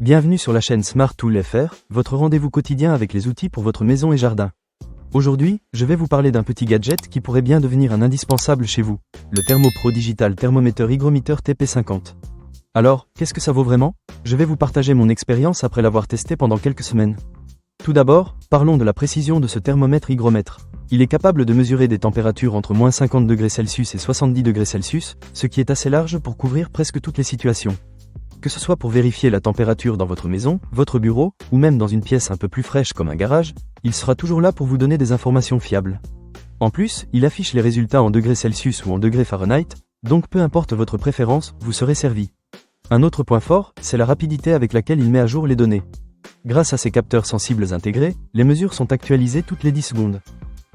Bienvenue sur la chaîne Smart Tool FR, votre rendez-vous quotidien avec les outils pour votre maison et jardin. Aujourd'hui, je vais vous parler d'un petit gadget qui pourrait bien devenir un indispensable chez vous, le ThermoPro Digital Thermometer Hygrometer TP50. Alors, qu'est-ce que ça vaut vraiment? Je vais vous partager mon expérience après l'avoir testé pendant quelques semaines. Tout d'abord, parlons de la précision de ce thermomètre hygromètre. Il est capable de mesurer des températures entre moins 50 degrés Celsius et 70 degrés Celsius, ce qui est assez large pour couvrir presque toutes les situations. Que ce soit pour vérifier la température dans votre maison, votre bureau, ou même dans une pièce un peu plus fraîche comme un garage, il sera toujours là pour vous donner des informations fiables. En plus, il affiche les résultats en degrés Celsius ou en degrés Fahrenheit, donc peu importe votre préférence, vous serez servi. Un autre point fort, c'est la rapidité avec laquelle il met à jour les données. Grâce à ses capteurs sensibles intégrés, les mesures sont actualisées toutes les 10 secondes.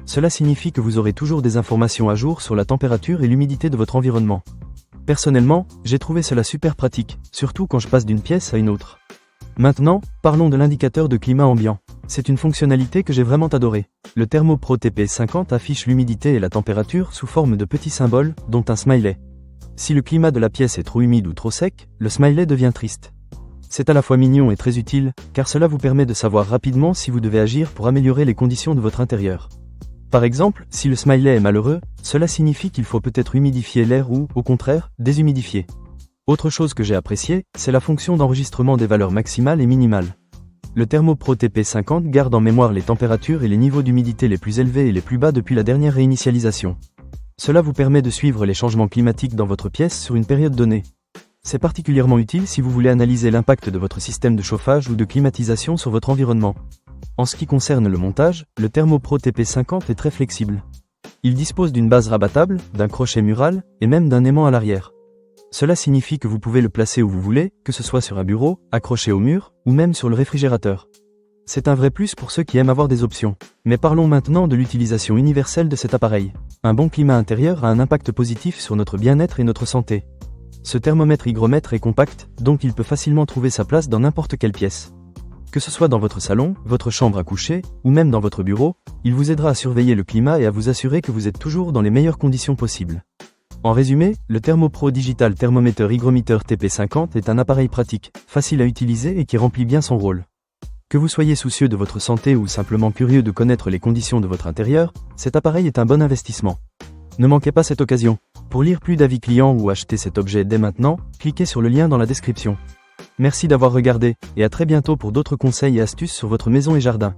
Cela signifie que vous aurez toujours des informations à jour sur la température et l'humidité de votre environnement. Personnellement, j'ai trouvé cela super pratique, surtout quand je passe d'une pièce à une autre. Maintenant, parlons de l'indicateur de climat ambiant. C'est une fonctionnalité que j'ai vraiment adorée. Le ThermoPro TP50 affiche l'humidité et la température sous forme de petits symboles, dont un smiley. Si le climat de la pièce est trop humide ou trop sec, le smiley devient triste. C'est à la fois mignon et très utile, car cela vous permet de savoir rapidement si vous devez agir pour améliorer les conditions de votre intérieur. Par exemple, si le smiley est malheureux, cela signifie qu'il faut peut-être humidifier l'air ou, au contraire, déshumidifier. Autre chose que j'ai appréciée, c'est la fonction d'enregistrement des valeurs maximales et minimales. Le ThermoPro TP50 garde en mémoire les températures et les niveaux d'humidité les plus élevés et les plus bas depuis la dernière réinitialisation. Cela vous permet de suivre les changements climatiques dans votre pièce sur une période donnée. C'est particulièrement utile si vous voulez analyser l'impact de votre système de chauffage ou de climatisation sur votre environnement. En ce qui concerne le montage, le ThermoPro TP50 est très flexible. Il dispose d'une base rabattable, d'un crochet mural, et même d'un aimant à l'arrière. Cela signifie que vous pouvez le placer où vous voulez, que ce soit sur un bureau, accroché au mur, ou même sur le réfrigérateur. C'est un vrai plus pour ceux qui aiment avoir des options. Mais parlons maintenant de l'utilisation universelle de cet appareil. Un bon climat intérieur a un impact positif sur notre bien-être et notre santé. Ce thermomètre hygromètre est compact, donc il peut facilement trouver sa place dans n'importe quelle pièce. Que ce soit dans votre salon, votre chambre à coucher, ou même dans votre bureau, il vous aidera à surveiller le climat et à vous assurer que vous êtes toujours dans les meilleures conditions possibles. En résumé, le ThermoPro Digital Thermometer Hygrometer TP50 est un appareil pratique, facile à utiliser et qui remplit bien son rôle. Que vous soyez soucieux de votre santé ou simplement curieux de connaître les conditions de votre intérieur, cet appareil est un bon investissement. Ne manquez pas cette occasion. Pour lire plus d'avis clients ou acheter cet objet dès maintenant, cliquez sur le lien dans la description. Merci d'avoir regardé, et à très bientôt pour d'autres conseils et astuces sur votre maison et jardin.